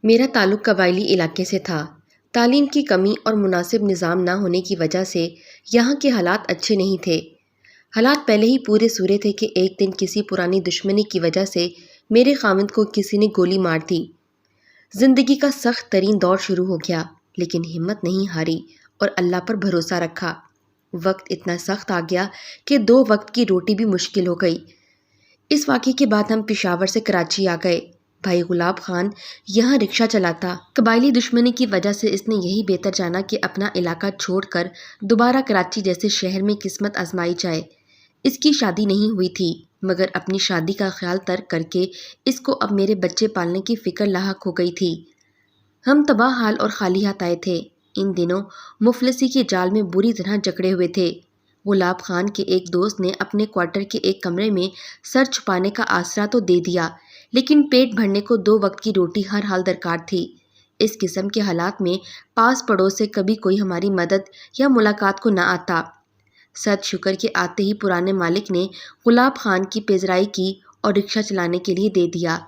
میرا تعلق قبائلی علاقے سے تھا۔ تعلیم کی کمی اور مناسب نظام نہ ہونے کی وجہ سے یہاں کے حالات اچھے نہیں تھے۔ حالات پہلے ہی پورے سورے تھے کہ ایک دن کسی پرانی دشمنی کی وجہ سے میرے خاوند کو کسی نے گولی مار دی۔ زندگی کا سخت ترین دور شروع ہو گیا، لیکن ہمت نہیں ہاری اور اللہ پر بھروسہ رکھا۔ وقت اتنا سخت آ گیا کہ 2 وقت کی روٹی بھی مشکل ہو گئی۔ اس واقعے کے بعد ہم پشاور سے کراچی آ گئے۔ بھائی غلاب خان یہاں رکشہ چلاتا۔ قبائلی دشمنی کی وجہ سے اس نے یہی بہتر جانا کہ اپنا علاقہ چھوڑ کر دوبارہ کراچی جیسے شہر میں قسمت آزمائی جائے۔ اس کی شادی نہیں ہوئی تھی، مگر اپنی شادی کا خیال ترک کر کے اس کو اب میرے بچے پالنے کی فکر لاحق ہو گئی تھی۔ ہم تباہ حال اور خالی ہاتھ آئے تھے۔ ان دنوں مفلسی کے جال میں بری طرح جکڑے ہوئے تھے۔ غلاب خان کے ایک دوست نے اپنے کوارٹر کے ایک کمرے میں سر چھپانے کا آسرا تو دے دیا، لیکن پیٹ بھرنے کو 2 وقت کی روٹی ہر حال درکار تھی۔ اس قسم کے حالات میں پاس پڑوس سے کبھی کوئی ہماری مدد یا ملاقات کو نہ آتا۔ صد شکر کہ آتے ہی پرانے مالک نے غلاب خان کی پذیرائی کی اور رکشہ چلانے کے لیے دے دیا۔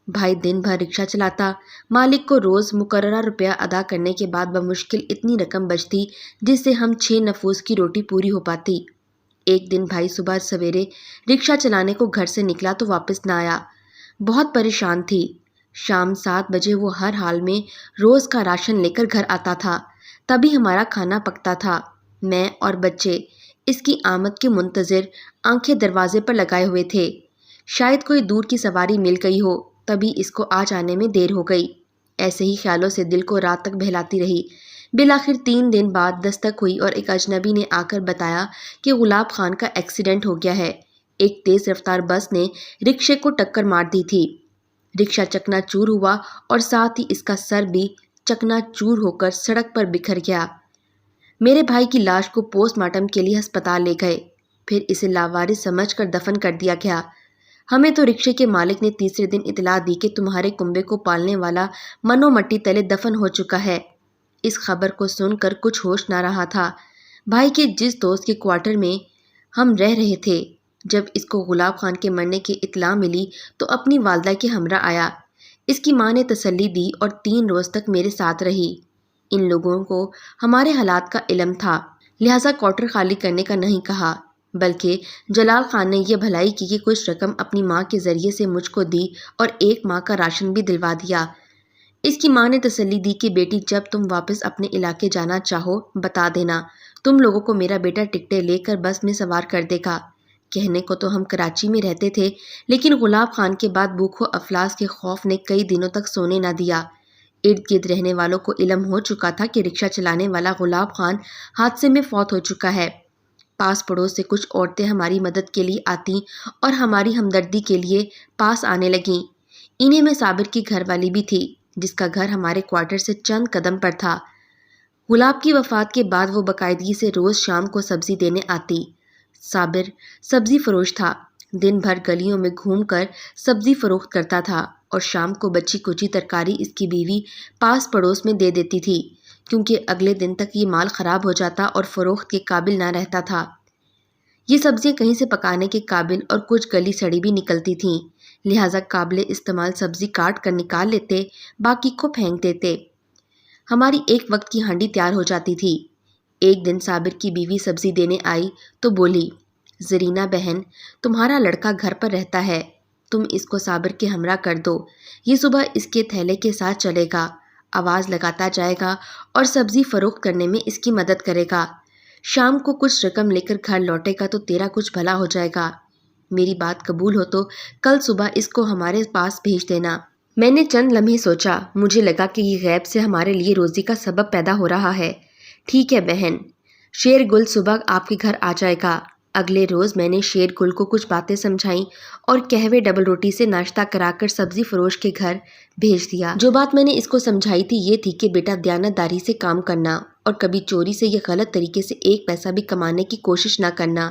بھائی دن بھر رکشہ چلاتا۔ مالک کو روز مقررہ روپیہ ادا کرنے کے بعد بمشکل اتنی رقم بچتی جس سے ہم 6 نفوس کی روٹی پوری ہو پاتی۔ ایک دن بھائی صبح سویرے رکشہ چلانے کو گھر سے نکلا تو واپس نہ آیا۔ بہت پریشان تھی۔ شام 7 بجے وہ ہر حال میں روز کا راشن لے کر گھر آتا تھا، تبھی ہمارا کھانا پکتا تھا۔ میں اور بچے اس کی آمد کے منتظر آنکھیں دروازے پر لگائے ہوئے تھے۔ شاید کوئی دور کی سواری مل گئی ہو، تبھی اس کو آ جانے میں دیر ہو گئی۔ ایسے ہی خیالوں سے دل کو رات تک بہلاتی رہی۔ بالآخر 3 دن بعد دستک ہوئی اور ایک اجنبی نے آ کر بتایا کہ غلاب خان کا ایکسیڈنٹ ہو گیا ہے۔ ایک تیز رفتار بس نے رکشے کو ٹکر مار دی تھی۔ رکشہ چکنا چور ہوا اور ساتھ ہی اس کا سر بھی چکنا چور ہو کر سڑک پر بکھر گیا۔ میرے بھائی کی لاش کو پوسٹ مارٹم کے لیے ہسپتال لے گئے، پھر اسے لاوارث سمجھ کر دفن کر دیا گیا۔ ہمیں تو رکشے کے مالک نے تیسرے دن اطلاع دی کہ تمہارے کنبے کو پالنے والا منو مٹی تلے دفن ہو چکا ہے۔ اس خبر کو سن کر کچھ ہوش نہ رہا تھا۔ بھائی کے جس دوست کے کوارٹر میں ہم رہ رہے تھے، جب اس کو غلاب خان کے مرنے کی اطلاع ملی تو اپنی والدہ کے ہمراہ آیا۔ اس کی ماں نے تسلی دی اور 3 روز تک میرے ساتھ رہی۔ ان لوگوں کو ہمارے حالات کا علم تھا، لہٰذا کوارٹر خالی کرنے کا نہیں کہا، بلکہ جلال خان نے یہ بھلائی کی کہ کچھ رقم اپنی ماں کے ذریعے سے مجھ کو دی اور 1 ماہ کا راشن بھی دلوا دیا۔ اس کی ماں نے تسلی دی کہ بیٹی جب تم واپس اپنے علاقے جانا چاہو بتا دینا، تم لوگوں کو میرا بیٹا ٹکٹیں لے کر بس میں سوار کر دے گا۔ کہنے کو تو ہم کراچی میں رہتے تھے، لیکن غلاب خان کے بعد بھوک و افلاس کے خوف نے کئی دنوں تک سونے نہ دیا۔ ارد گرد رہنے والوں کو علم ہو چکا تھا کہ رکشہ چلانے والا غلاب خان حادثے میں فوت ہو چکا ہے۔ پاس پڑوس سے کچھ عورتیں ہماری مدد کے لیے آتیں اور ہماری ہمدردی کے لیے پاس آنے لگیں۔ انہیں میں صابر کی گھر والی بھی تھی، جس کا گھر ہمارے کوارٹر سے چند قدم پر تھا۔ غلاب کی وفات کے بعد وہ باقاعدگی سے روز شام کو سبزی دینے آتی۔ صابر سبزی فروش تھا، دن بھر گلیوں میں گھوم کر سبزی فروخت کرتا تھا اور شام کو بچی کچی ترکاری اس کی بیوی پاس پڑوس میں دے دیتی تھی، کیونکہ اگلے دن تک یہ مال خراب ہو جاتا اور فروخت کے قابل نہ رہتا تھا۔ یہ سبزیاں کہیں سے پکانے کے قابل اور کچھ گلی سڑی بھی نکلتی تھیں، لہٰذا قابل استعمال سبزی کاٹ کر نکال لیتے، باقی کو پھینک دیتے۔ ہماری 1 وقت کی ہانڈی تیار ہو جاتی تھی۔ ایک دن صابر کی بیوی سبزی دینے آئی تو بولی، زرینہ بہن، تمہارا لڑکا گھر پر رہتا ہے، تم اس کو صابر کے ہمراہ کر دو، یہ صبح اس کے تھیلے کے ساتھ چلے گا، آواز لگاتا جائے گا اور سبزی فروخت کرنے میں اس کی مدد کرے گا۔ شام کو کچھ رقم لے کر گھر لوٹے گا تو تیرا کچھ بھلا ہو جائے گا۔ میری بات قبول ہو تو کل صبح اس کو ہمارے پاس بھیج دینا۔ میں نے چند لمحے سوچا، مجھے لگا کہ یہ غیب سے ہمارے لیے روزی کا سبب پیدا ہو رہا ہے۔ ٹھیک ہے بہن، شیر گل صبح آپ کے گھر آ جائے گا۔ اگلے روز میں نے شیر گل کو کچھ باتیں سمجھائیں اور قہوے ڈبل روٹی سے ناشتہ کرا کر سبزی فروش کے گھر بھیج دیا۔ جو بات میں نے اس کو سمجھائی تھی یہ تھی کہ بیٹا دیانت داری سے کام کرنا اور کبھی چوری سے یا غلط طریقے سے 1 پیسہ بھی کمانے کی کوشش نہ کرنا۔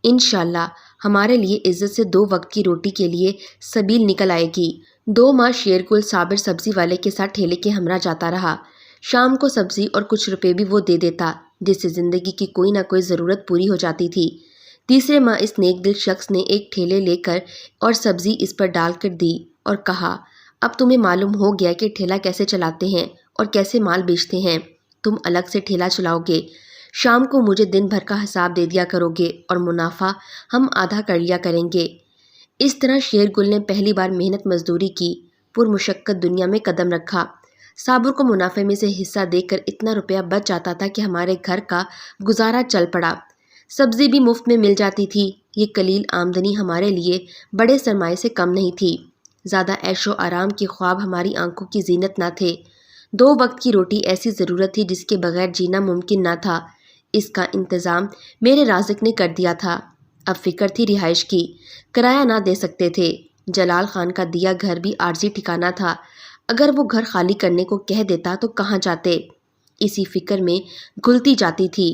انشاءاللہ ہمارے لیے عزت سے 2 وقت کی روٹی کے لیے سبیل نکل آئے گی۔ 2 ماہ شیر گل صابر سبزی والے کے ساتھ ٹھیلے کے ہمراہ جاتا رہا۔ شام کو سبزی اور کچھ روپے بھی وہ دے دیتا، جس سے زندگی کی کوئی نہ کوئی ضرورت پوری ہو جاتی تھی۔ تیسرے ماہ اس نیک دل شخص نے ایک ٹھیلے لے کر اور سبزی اس پر ڈال کر دی اور کہا، اب تمہیں معلوم ہو گیا کہ ٹھیلا کیسے چلاتے ہیں اور کیسے مال بیچتے ہیں۔ تم الگ سے ٹھیلا چلاؤ گے، شام کو مجھے دن بھر کا حساب دے دیا کرو گے اور منافع ہم آدھا کر لیا کریں گے۔ اس طرح شیر گل نے پہلی بار محنت مزدوری کی، پرمشقت دنیا میں قدم رکھا۔ صابر کو منافع میں سے حصہ دے کر اتنا روپیہ بچ جاتا تھا کہ ہمارے گھر کا گزارا چل پڑا۔ سبزی بھی مفت میں مل جاتی تھی۔ یہ قلیل آمدنی ہمارے لیے بڑے سرمایے سے کم نہیں تھی۔ زیادہ عیش و آرام کے خواب ہماری آنکھوں کی زینت نہ تھے۔ 2 وقت کی روٹی ایسی ضرورت تھی جس کے بغیر جینا ممکن نہ تھا۔ اس کا انتظام میرے رازق نے کر دیا تھا۔ اب فکر تھی رہائش کی، کرایہ نہ دے سکتے تھے۔ جلال خان کا دیا گھر بھی عارضی ٹھکانہ تھا، اگر وہ گھر خالی کرنے کو کہہ دیتا تو کہاں جاتے؟ اسی فکر میں گھلتی جاتی تھی۔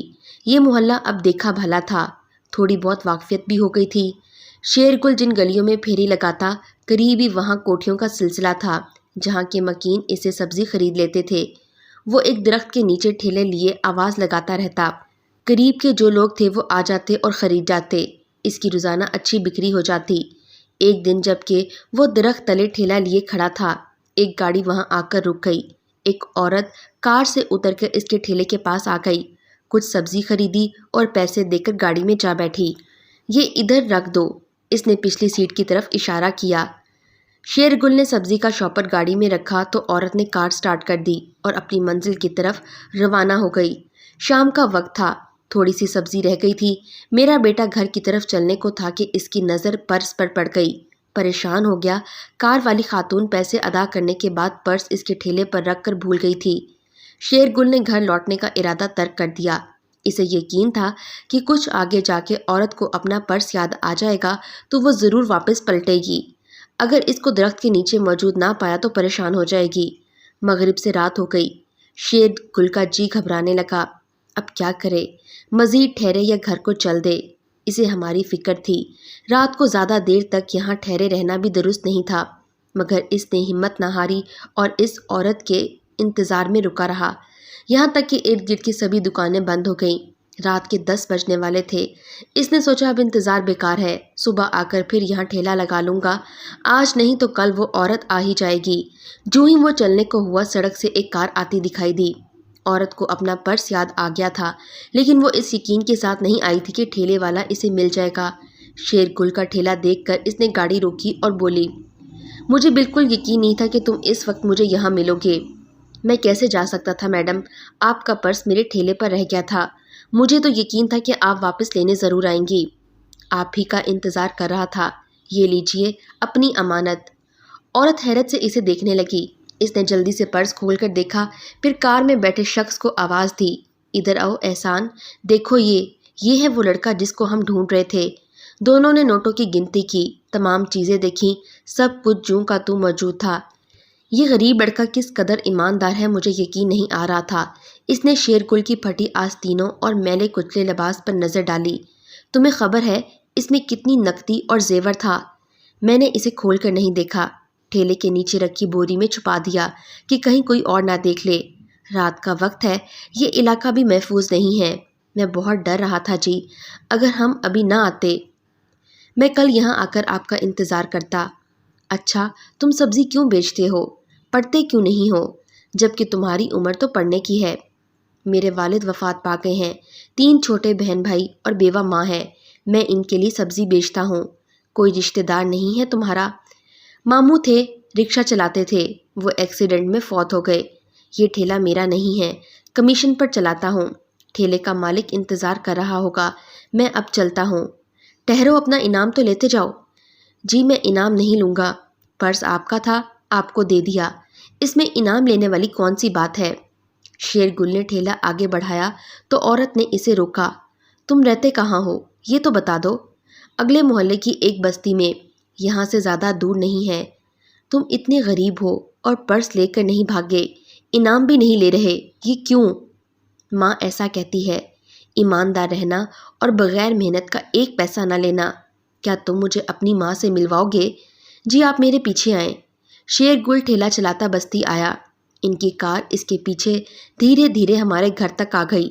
یہ محلہ اب دیکھا بھلا تھا، تھوڑی بہت واقفیت بھی ہو گئی تھی۔ شیر گل جن گلیوں میں پھیری لگاتا، قریب ہی وہاں کوٹھیوں کا سلسلہ تھا جہاں کے مکین اسے سبزی خرید لیتے تھے۔ وہ ایک درخت کے نیچے ٹھیلے لیے آواز لگاتا رہتا، قریب کے جو لوگ تھے وہ آ جاتے اور خرید جاتے۔ اس کی روزانہ اچھی بکری ہو جاتی۔ ایک دن جب کہ وہ درخت تلے ٹھیلا لیے کھڑا تھا، ایک گاڑی وہاں آ کر رک گئی۔ ایک عورت کار سے اتر کر اس کے ٹھیلے کے پاس آ گئی، کچھ سبزی خریدی اور پیسے دے کر گاڑی میں جا بیٹھی۔ یہ ادھر رکھ دو، اس نے پچھلی سیٹ کی طرف اشارہ کیا۔ شیر گل نے سبزی کا شاپر گاڑی میں رکھا تو عورت نے کار سٹارٹ کر دی اور اپنی منزل کی طرف روانہ ہو گئی۔ شام کا وقت تھا، تھوڑی سی سبزی رہ گئی تھی۔ میرا بیٹا گھر کی طرف چلنے کو تھا کہ اس کی نظر پرس پر پڑ گئی۔ پریشان ہو گیا۔ کار والی خاتون پیسے ادا کرنے کے بعد پرس اس کے ٹھیلے پر رکھ کر بھول گئی تھی۔ شیر گل نے گھر لوٹنے کا ارادہ ترک کر دیا۔ اسے یقین تھا کہ کچھ آگے جا کے عورت کو اپنا پرس یاد آ جائے گا تو وہ ضرور واپس پلٹے گی۔ اگر اس کو درخت کے نیچے موجود نہ پایا تو پریشان ہو جائے گی۔ مغرب سے رات ہو گئی۔ شیر گل کا جی گھبرانے لگا۔ اب کیا کرے؟ مزید ٹھہرے یا گھر کو چل دے؟ اسے ہماری فکر تھی۔ رات کو زیادہ دیر تک یہاں ٹھہرے رہنا بھی درست نہیں تھا، مگر اس نے ہمت نہ ہاری اور اس عورت کے انتظار میں رکا رہا، یہاں تک کہ ارد گرد کی سبھی دکانیں بند ہو گئیں۔ رات کے 10 بجنے والے تھے۔ اس نے سوچا اب انتظار بیکار ہے، صبح آ کر پھر یہاں ٹھیلا لگا لوں گا، آج نہیں تو کل وہ عورت آ ہی جائے گی۔ جو ہی وہ چلنے کو ہوا، سڑک سے ایک کار آتی دکھائی دی۔ عورت کو اپنا پرس یاد آ گیا تھا، لیکن وہ اس یقین کے ساتھ نہیں آئی تھی کہ ٹھیلے والا اسے مل جائے گا۔ شیر گل کا ٹھیلا دیکھ کر اس نے گاڑی روکی اور بولی، مجھے بالکل یقین نہیں تھا کہ تم اس وقت مجھے یہاں ملو گے۔ میں کیسے جا سکتا تھا میڈم؟ آپ کا پرس میرے ٹھیلے پر رہ گیا تھا، مجھے تو یقین تھا کہ آپ واپس لینے ضرور آئیں گی۔ آپ ہی کا انتظار کر رہا تھا، یہ لیجئے اپنی امانت۔ عورت حیرت سے اسے دیکھنے لگی۔ اس نے جلدی سے پرس کھول کر دیکھا، پھر کار میں بیٹھے شخص کو آواز دی، ادھر آؤ احسان، دیکھو یہ ہے وہ لڑکا جس کو ہم ڈھونڈ رہے تھے۔ دونوں نے نوٹوں کی گنتی کی، تمام چیزیں دیکھیں، سب کچھ جوں کا توں موجود تھا۔ یہ غریب لڑکا کس قدر ایماندار ہے مجھے یقین نہیں آ رہا تھا۔ اس نے شیر گل کی پھٹی آستینوں اور میلے کچلے لباس پر نظر ڈالی۔ تمہیں خبر ہے اس میں کتنی نقدی اور زیور تھا؟ میں نے اسے کھول کر نہیں دیکھا، ٹھیلے کے نیچے رکھی بوری میں چھپا دیا کہ کہیں کوئی اور نہ دیکھ لے۔ رات کا وقت ہے، یہ علاقہ بھی محفوظ نہیں ہے۔ میں بہت ڈر رہا تھا جی، اگر ہم ابھی نہ آتے۔ میں کل یہاں آ کر آپ کا انتظار کرتا۔ اچھا، تم سبزی کیوں بیچتے ہو؟ پڑھتے کیوں نہیں ہو؟ جبکہ تمہاری عمر تو پڑھنے کی ہے۔ میرے والد وفات پا گئے ہیں، 3 چھوٹے بہن بھائی اور بیوہ ماں ہے، میں ان کے لیے سبزی بیچتا ہوں۔ کوئی رشتہ دار نہیں ہے تمہارا؟ ماموں تھے، رکشہ چلاتے تھے، وہ ایکسیڈنٹ میں فوت ہو گئے۔ یہ ٹھیلا میرا نہیں ہے، کمیشن پر چلاتا ہوں۔ ٹھیلے کا مالک انتظار کر رہا ہوگا، میں اب چلتا ہوں۔ ٹھہرو، اپنا انعام تو لیتے جاؤ۔ جی میں انعام نہیں لوں گا، پرس آپ کا تھا، آپ کو دے دیا، اس میں انعام لینے والی کون سی بات ہے؟ شیر گل نے ٹھیلا آگے بڑھایا تو عورت نے اسے روکا۔ تم رہتے کہاں ہو یہ تو بتا دو۔ اگلے محلے کی ایک بستی میں، یہاں سے زیادہ دور نہیں ہے۔ تم اتنے غریب ہو اور پرس لے کر نہیں بھاگے، انعام بھی نہیں لے رہے، یہ کیوں؟ ماں ایسا کہتی ہے، ایماندار رہنا اور بغیر محنت کا 1 پیسہ نہ لینا۔ کیا تم مجھے اپنی ماں سے ملواؤ گے؟ جی آپ میرے پیچھے آئیں۔ شیر گل ٹھیلا چلاتا بستی آیا۔ ان کی کار اس کے پیچھے دھیرے دھیرے ہمارے گھر تک آ گئی۔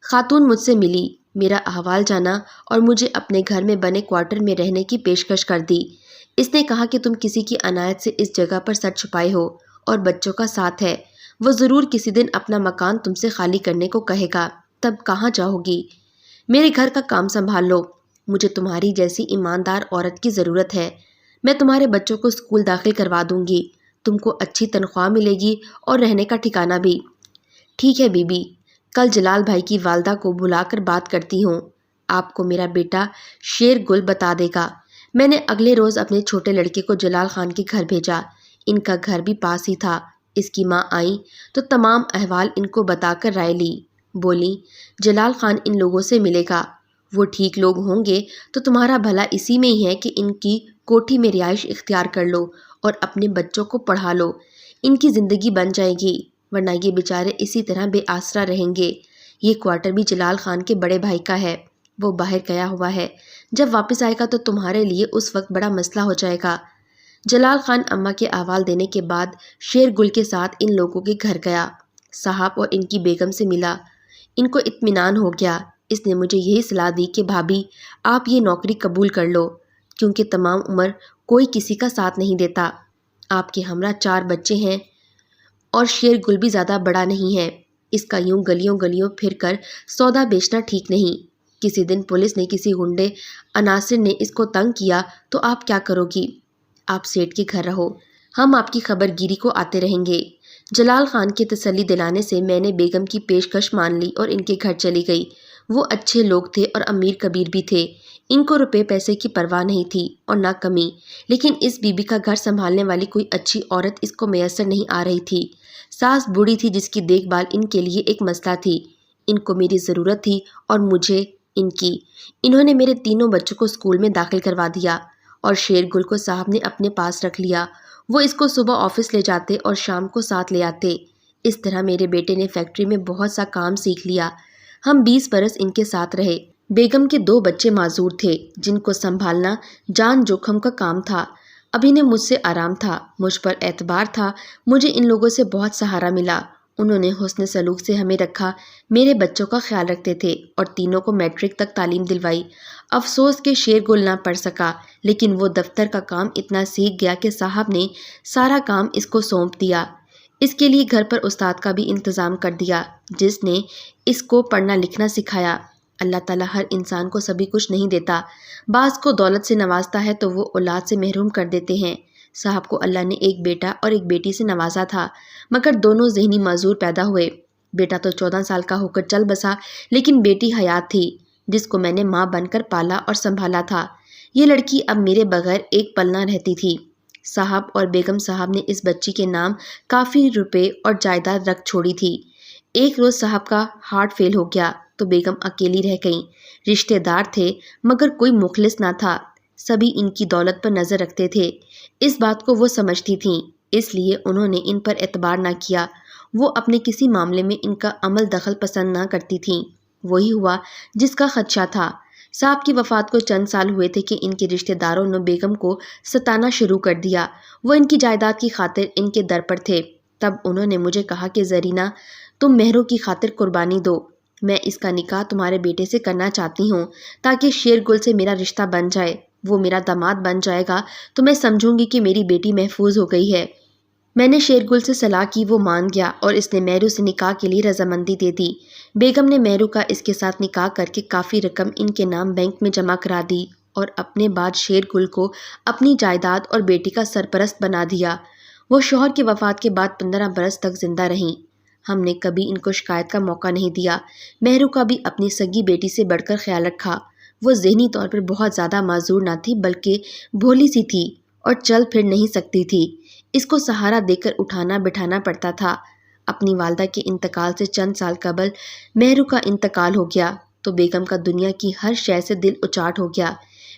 خاتون مجھ سے ملی، میرا احوال جانا اور مجھے اپنے گھر میں بنے کوارٹر میں رہنے کی پیشکش کر دی۔ اس نے کہا کہ تم کسی کی عنایت سے اس جگہ پر سر چھپائے ہو اور بچوں کا ساتھ ہے، وہ ضرور کسی دن اپنا مکان تم سے خالی کرنے کو کہے گا، تب کہاں جاؤ گی؟ میرے گھر کا کام سنبھال لو، مجھے تمہاری جیسی ایماندار عورت کی ضرورت ہے، میں تمہارے بچوں کو اسکول داخل کروا دوں گی، تم کو اچھی تنخواہ ملے گی اور رہنے کا ٹھکانہ بھی۔ ٹھیک ہے بی بی، کل جلال بھائی کی والدہ کو بلا کر بات کرتی ہوں، آپ کو میرا بیٹا شیر گل بتا دے گا۔ میں نے اگلے روز اپنے چھوٹے لڑکے کو جلال خان کے گھر بھیجا، ان کا گھر بھی پاس ہی تھا۔ اس کی ماں آئیں تو تمام احوال ان کو بتا کر رائے لی، بولی جلال خان ان لوگوں سے ملے گا، وہ ٹھیک لوگ ہوں گے تو تمہارا بھلا اسی میں ہی ہے کہ ان کی کوٹھی میں رہائش اختیار کر لو اور اپنے بچوں کو پڑھا لو، ان کی زندگی بن جائے گی، ورنہ یہ بیچارے اسی طرح بے آسرا رہیں گے۔ یہ کوارٹر بھی جلال خان کے بڑے بھائی کا ہے، وہ باہر گیا ہوا ہے، جب واپس آئے گا تو تمہارے لیے اس وقت بڑا مسئلہ ہو جائے گا۔ جلال خان اماں کے احوال دینے کے بعد شیر گل کے ساتھ ان لوگوں کے گھر گیا، صاحب اور ان کی بیگم سے ملا، ان کو اطمینان ہو گیا۔ اس نے مجھے یہی صلاح دی کہ بھابھی آپ یہ نوکری قبول کر لو، کیونکہ تمام عمر کوئی کسی کا ساتھ نہیں دیتا، آپ کے ہمراہ 4 بچے ہیں اور شیر گل بھی زیادہ بڑا نہیں ہے، اس کا یوں گلیوں گلیوں پھر کر سودا بیچنا ٹھیک نہیں، کسی دن پولیس نے کسی غنڈے عناصر نے اس کو تنگ کیا تو آپ کیا کرو گی؟ آپ سیٹھ کے گھر رہو، ہم آپ کی خبر گیری کو آتے رہیں گے۔ جلال خان کی تسلی دلانے سے میں نے بیگم کی پیشکش مان لی اور ان کے گھر چلی گئی۔ وہ اچھے لوگ تھے اور امیر کبیر بھی تھے، ان کو روپے پیسے کی پرواہ نہیں تھی اور نہ کمی، لیکن اس بی بی کا گھر سنبھالنے والی کوئی اچھی عورت اس کو میسر نہیں آ رہی تھی۔ ساس بوڑھی تھی جس کی دیکھ بھال ان کے لیے ایک مسئلہ تھی، ان کو میری ضرورت تھی اور مجھے ان کی۔ انہوں نے میرے تینوں بچوں کو اسکول میں داخل کروا دیا اور شیر گل کو صاحب نے اپنے پاس رکھ لیا، وہ اس کو صبح آفس لے جاتے اور شام کو ساتھ لے آتے۔ اس طرح میرے بیٹے نے فیکٹری میں بہت سا کام سیکھ لیا۔ ہم 20 برس ان کے ساتھ رہے۔ بیگم کے 2 بچے معذور تھے جن کو سنبھالنا جان جوکھم کا کام تھا۔ ابھی نے مجھ سے آرام تھا، مجھ پر اعتبار تھا، مجھے ان لوگوں سے بہت سہارا ملا، انہوں نے حسن سلوک سے ہمیں رکھا، میرے بچوں کا خیال رکھتے تھے اور تینوں کو میٹرک تک تعلیم دلوائی۔ افسوس کہ شیر گل نہ پڑھ سکا، لیکن وہ دفتر کا کام اتنا سیکھ گیا کہ صاحب نے سارا کام اس کو سونپ دیا۔ اس کے لیے گھر پر استاد کا بھی انتظام کر دیا جس نے اس کو پڑھنا لکھنا سکھایا۔ اللہ تعالیٰ ہر انسان کو سبھی کچھ نہیں دیتا، بعض کو دولت سے نوازتا ہے تو وہ اولاد سے محروم کر دیتے ہیں۔ صاحب کو اللہ نے ایک بیٹا اور ایک بیٹی سے نوازا تھا، مگر دونوں ذہنی معذور پیدا ہوئے۔ بیٹا تو 14 سال کا ہو کر چل بسا، لیکن بیٹی حیات تھی جس کو میں نے ماں بن کر پالا اور سنبھالا تھا۔ یہ لڑکی اب میرے بغیر ایک پل نہ رہتی تھی۔ صاحب اور بیگم صاحب نے اس بچی کے نام کافی روپے اور جائیداد رکھ چھوڑی تھی۔ ایک روز صاحب کا ہارٹ فیل ہو گیا تو بیگم اکیلی رہ گئیں۔ رشتے دار تھے مگر کوئی مخلص نہ تھا، سبھی ان کی دولت پر نظر رکھتے تھے، اس بات کو وہ سمجھتی تھیں، اس لیے انہوں نے ان پر اعتبار نہ کیا۔ وہ اپنے کسی معاملے میں ان کا عمل دخل پسند نہ کرتی تھیں۔ وہی ہوا جس کا خدشہ تھا۔ صاحب کی وفات کو چند سال ہوئے تھے کہ ان کے رشتے داروں نے بیگم کو ستانا شروع کر دیا۔ وہ ان کی جائیداد کی خاطر ان کے در پر تھے۔ تب انہوں نے مجھے کہا کہ زرینہ تم مہروں کی خاطر قربانی دو، میں اس کا نکاح تمہارے بیٹے سے کرنا چاہتی ہوں تاکہ شیر گل سے میرا رشتہ بن جائے، وہ میرا داماد بن جائے گا تو میں سمجھوں گی کہ میری بیٹی محفوظ ہو گئی ہے۔ میں نے شیر گل سے صلاح کی، وہ مان گیا اور اس نے مہرو سے نکاح کے لیے رضامندی دے دی۔ بیگم نے مہرو کا اس کے ساتھ نکاح کر کے کافی رقم ان کے نام بینک میں جمع کرا دی اور اپنے بعد شیر گل کو اپنی جائیداد اور بیٹی کا سرپرست بنا دیا۔ وہ شوہر کی وفات کے بعد 15 برس تک زندہ رہیں۔ ہم نے کبھی ان کو شکایت کا موقع نہیں دیا۔ مہرو کا بھی اپنی سگی بیٹی سے بڑھ کر خیال رکھا۔ وہ ذہنی طور پر بہت زیادہ معذور نہ تھی بلکہ بھولی سی تھی اور چل پھر نہیں سکتی تھی، اس کو سہارا دے کر اٹھانا بٹھانا پڑتا تھا۔ اپنی والدہ کے انتقال سے چند سال قبل مہرو کا انتقال ہو گیا تو بیگم کا دنیا کی ہر شے سے دل اچاٹ ہو گیا،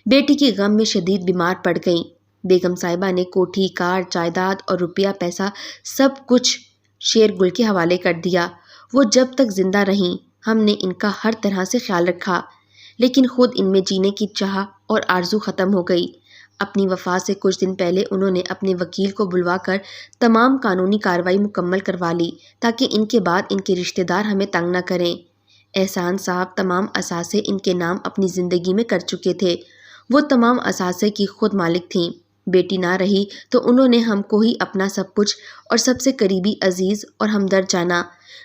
بیٹی کی غم میں شدید بیمار پڑ گئیں۔ بیگم صاحبہ نے کوٹھی کار جائیداد اور روپیہ پیسہ سب کچھ شیر گل کے حوالے کر دیا۔ وہ جب تک زندہ رہیں ہم نے ان کا ہر طرح سے خیال رکھا، لیکن خود ان میں جینے کی چاہ اور آرزو ختم ہو گئی۔ اپنی وفات سے کچھ دن پہلے انہوں نے اپنے وکیل کو بلوا کر تمام قانونی کارروائی مکمل کروا لی تاکہ ان کے بعد ان کے رشتہ دار ہمیں تنگ نہ کریں۔ احسان صاحب تمام اثاثے ان کے نام اپنی زندگی میں کر چکے تھے، وہ تمام اثاثے کی خود مالک تھیں۔ بیٹی نہ رہی تو انہوں نے ہم کو ہی اپنا سب کچھ اور سب سے قریبی عزیز اور ہمدرد جانا۔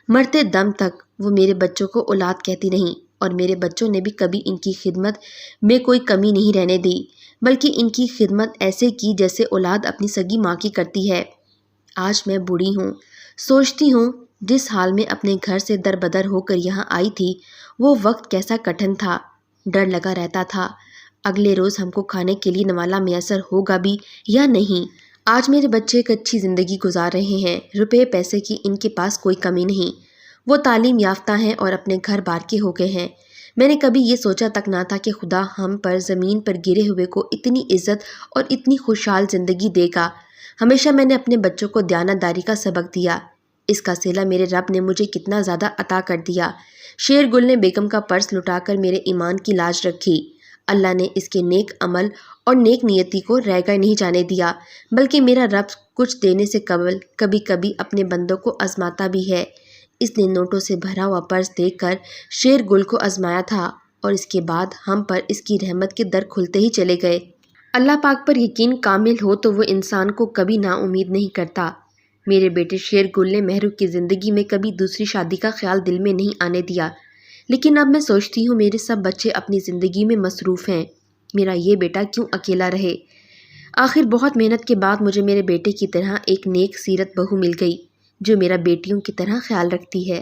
مرتے دم تک وہ میرے بچوں کو اولاد کہتی نہیں، اور میرے بچوں نے بھی کبھی ان کی خدمت میں کوئی کمی نہیں رہنے دی، بلکہ ان کی خدمت ایسے کی جیسے اولاد اپنی سگی ماں کی کرتی ہے۔ آج میں بوڑھی ہوں، سوچتی ہوں جس حال میں اپنے گھر سے دربدر ہو کر یہاں آئی تھی وہ وقت کیسا کٹھن تھا۔ ڈر لگا رہتا تھا اگلے روز ہم کو کھانے کے لیے نوالا میسر ہوگا بھی یا نہیں۔ آج میرے بچے ایک اچھی زندگی گزار رہے ہیں، روپے پیسے کی ان کے پاس کوئی کمی نہیں، وہ تعلیم یافتہ ہیں اور اپنے گھر بار کے ہو گئے ہیں۔ میں نے کبھی یہ سوچا تک نہ تھا کہ خدا ہم پر زمین پر گرے ہوئے کو اتنی عزت اور اتنی خوشحال زندگی دے گا۔ ہمیشہ میں نے اپنے بچوں کو دیانت داری کا سبق دیا، اس کا صلہ میرے رب نے مجھے کتنا زیادہ عطا کر دیا۔ شیر گل نے بیگم کا پرس لٹا کر میرے ایمان کی لاج رکھی۔ اللہ نے اس کے نیک عمل اور نیک نیتی کو رائگاں نہیں جانے دیا، بلکہ میرا رب کچھ دینے سے قبل کبھی کبھی اپنے بندوں کو آزماتا بھی ہے۔ اس نے نوٹوں سے بھرا ہوا پرس دیکھ کر شیر گل کو آزمایا تھا، اور اس کے بعد ہم پر اس کی رحمت کے در کھلتے ہی چلے گئے۔ اللہ پاک پر یقین کامل ہو تو وہ انسان کو کبھی نا امید نہیں کرتا۔ میرے بیٹے شیر گل نے مہرو کی زندگی میں کبھی دوسری شادی کا خیال دل میں نہیں آنے دیا، لیکن اب میں سوچتی ہوں میرے سب بچے اپنی زندگی میں مصروف ہیں، میرا یہ بیٹا کیوں اکیلا رہے؟ آخر بہت محنت کے بعد مجھے میرے بیٹے کی طرح ایک نیک سیرت بہو مل گئی جو میرا بیٹیوں کی طرح خیال رکھتی ہے۔